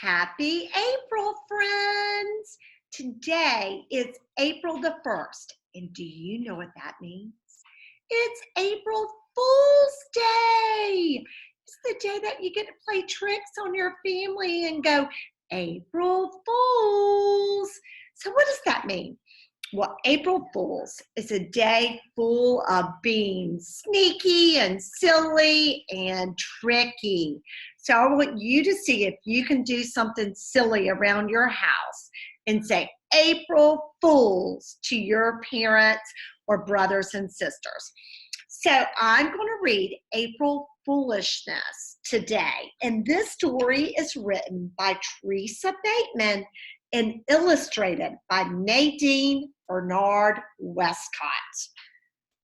Happy April, friends! Today is April the 1st, and do you know what that means? It's April Fool's Day! It's the day that you get to play tricks on your family and go, April Fools! So what does that mean? Well, April Fools is a day full of being sneaky and silly and tricky. So I want you to see if you can do something silly around your house and say April Fools to your parents or brothers and sisters. So I'm going to read April Foolishness today. And this story is written by Teresa Bateman and illustrated by Nadine Bernard Westcott.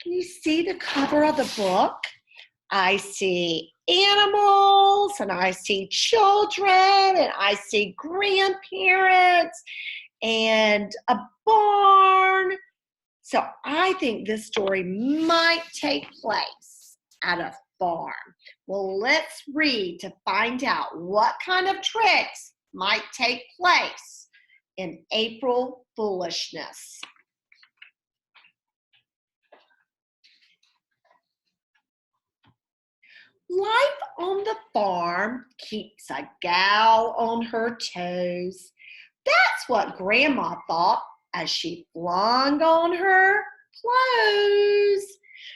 Can you see the cover of the book? I see animals, and I see children, and I see grandparents, and a barn. So I think this story might take place at a farm. Well, let's read to find out what kind of tricks might take place in April Foolishness. Life on the farm keeps a gal on her toes. That's what Grandma thought as she flung on her clothes.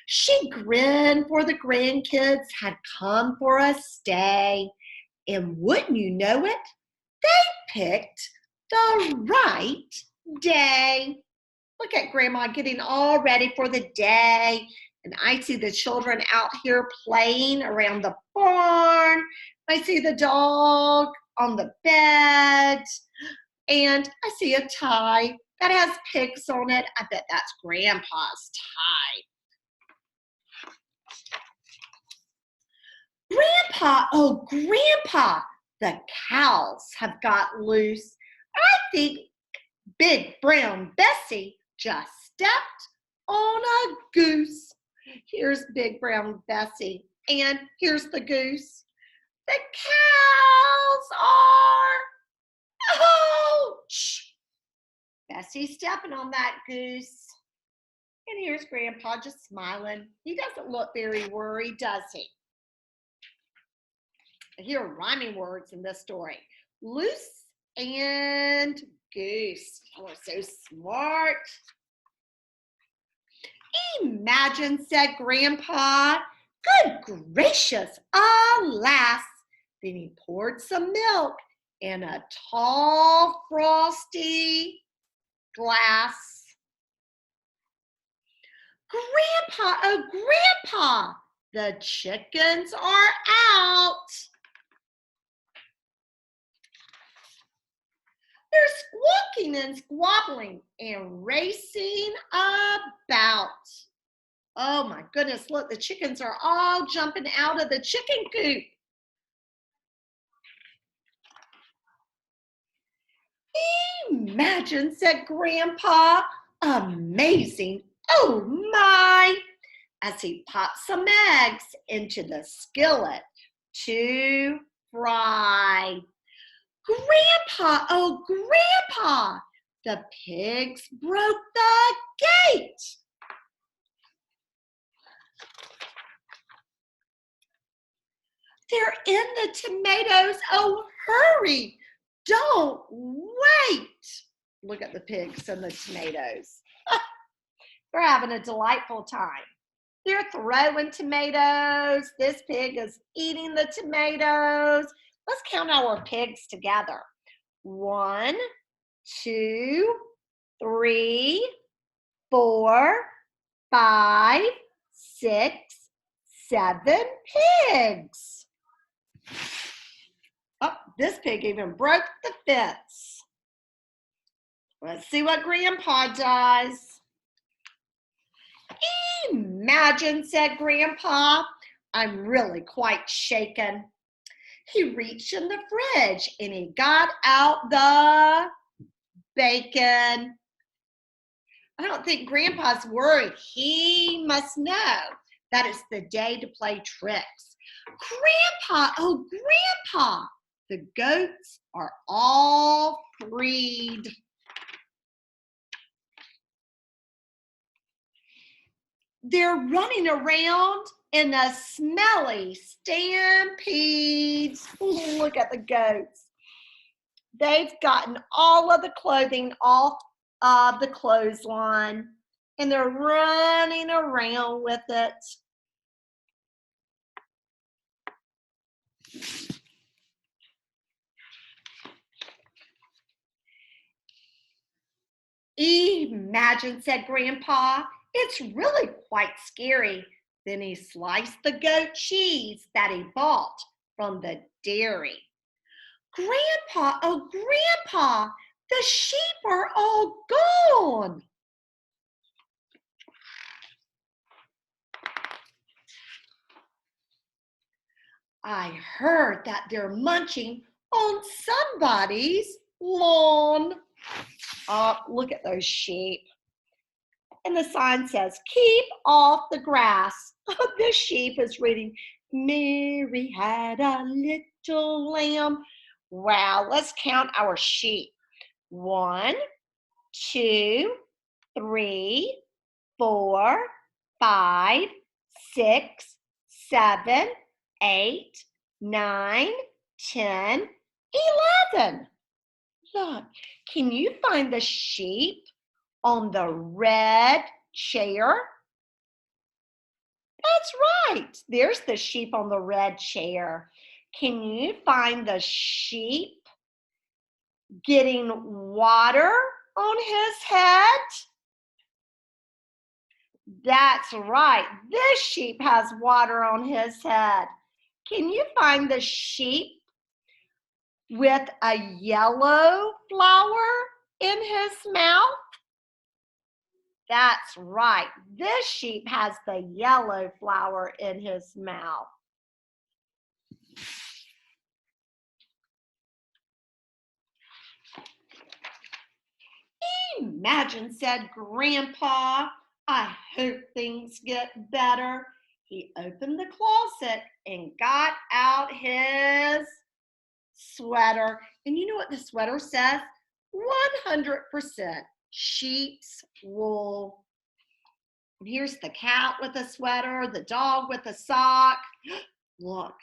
She grinned for the grandkids had come for a stay. And wouldn't you know it, they picked the right day. Look at Grandma getting all ready for the day. And I see the children out here playing around the barn. I see the dog on the bed. And I see a tie that has pigs on it. I bet that's Grandpa's tie. Grandpa, oh Grandpa, the cows have got loose. I think Big Brown Bessie just stepped on a goose. Here's Big Brown Bessie, and here's the goose. The cows are, ouch! Bessie stepping on that goose. And here's Grandpa just smiling. He doesn't look very worried, does he? I hear rhyming words in this story. Loose and goose. Oh, so smart. Imagine, said Grandpa. Good gracious, alas. Then he poured some milk in a tall, frosty glass. Grandpa, oh Grandpa, the chickens are out. They're squawking and squabbling and racing about. Oh my goodness, look, the chickens are all jumping out of the chicken coop. Imagine, said Grandpa, amazing, oh my, as he popped some eggs into the skillet to fry. Grandpa, oh Grandpa, the pigs broke the gate. They're in the tomatoes, oh hurry, don't wait. Look at the pigs and the tomatoes. They're having a delightful time. They're throwing tomatoes. This pig is eating the tomatoes. Let's count our pigs together. 1, 2, 3, 4, 5, 6, 7 pigs. Oh, this pig even broke the fence. Let's see what Grandpa does. Imagine, said Grandpa, I'm really quite shaken. He reached in the fridge and he got out the bacon. I don't think Grandpa's worried. He must know that it's the day to play tricks. Grandpa, oh Grandpa, The goats are all freed. They're running around in the smelly stampedes. Look at the goats. They've gotten all of the clothing off of the clothesline, and they're running around with it. Imagine, said Grandpa, it's really quite scary. Then he sliced the goat cheese that he bought from the dairy. Grandpa, oh Grandpa, the sheep are all gone. I heard that they're munching on somebody's lawn. Look at those sheep. And the sign says, keep off the grass. This sheep is reading, Mary had a little lamb. Wow, let's count our sheep. 1, 2, 3, 4, 5, 6, 7, 8, 9, 10, 11. Look, can you find the sheep on the red chair? That's right. There's the sheep on the red chair. Can you find the sheep getting water on his head? That's right. This sheep has water on his head. Can you find the sheep with a yellow flower in his mouth? That's right. This sheep has the yellow flower in his mouth. Imagine, said Grandpa, I hope things get better. He opened the closet and got out his sweater. And you know what the sweater says? 100% sheep's wool. And here's the cat with a sweater, the dog with a sock. Look,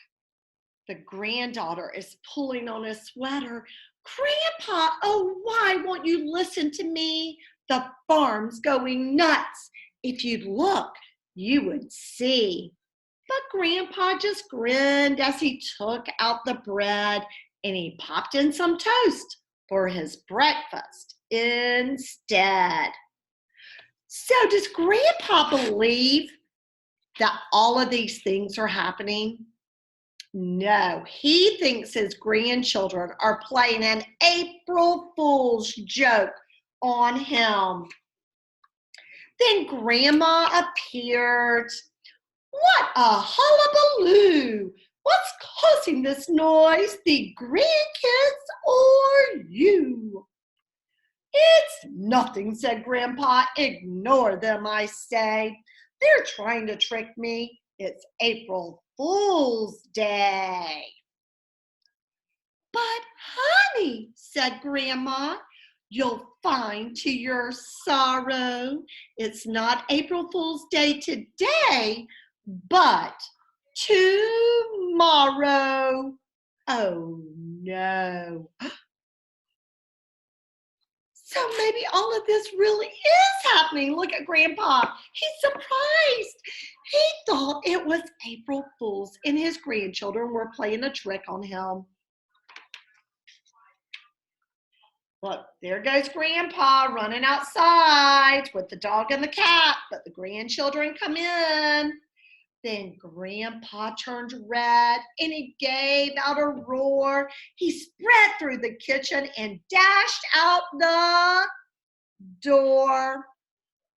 the granddaughter is pulling on his sweater. Grandpa, oh, why won't you listen to me? The farm's going nuts. If you'd look, you would see. But Grandpa just grinned as he took out the bread and he popped in some toast for his breakfast instead. So does Grandpa believe that all of these things are happening? No, he thinks his grandchildren are playing an April Fool's joke on him. Then Grandma appeared. What a hullabaloo! What's causing this noise, the grandkids or you? It's nothing, said Grandpa. Ignore them, I say. They're trying to trick me. It's April Fool's Day. But honey, said Grandma, you'll find to your sorrow it's not April Fool's Day today, but tomorrow. Oh no. So maybe all of this really is happening. Look at Grandpa. He's surprised. He thought it was April Fool's and his grandchildren were playing a trick on him. Look, there goes Grandpa running outside with the dog and the cat, but the grandchildren come in. Then Grandpa turned red and he gave out a roar. He spread through the kitchen and dashed out the door.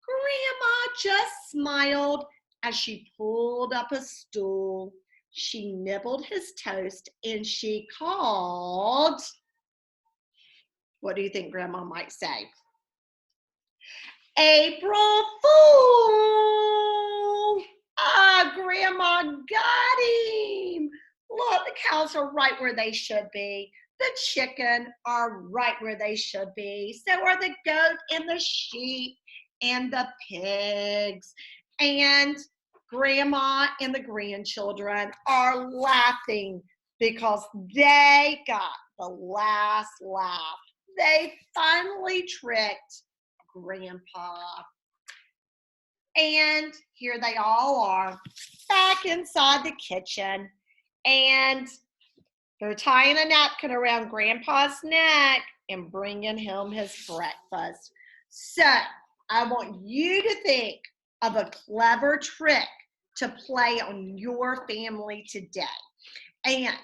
Grandma just smiled as she pulled up a stool. She nibbled his toast and she called. What do you think Grandma might say? April Fool! Ah, Grandma got him. Look, the cows are right where they should be. The chicken are right where they should be. So are the goat and the sheep and the pigs. And grandma and the grandchildren are laughing because they got the last laugh. They finally tricked Grandpa. And here they all are back inside the kitchen. And they're tying a napkin around Grandpa's neck and bringing him his breakfast. So I want you to think of a clever trick to play on your family today. And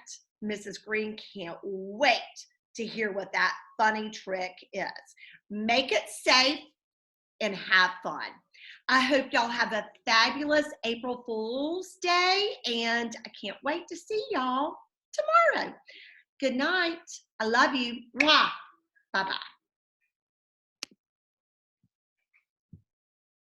Mrs. Green can't wait to hear what that funny trick is. Make it safe and have fun. I hope y'all have a fabulous April Fool's Day, and I can't wait to see y'all tomorrow. Good night. I love you. Mwah. Bye-bye.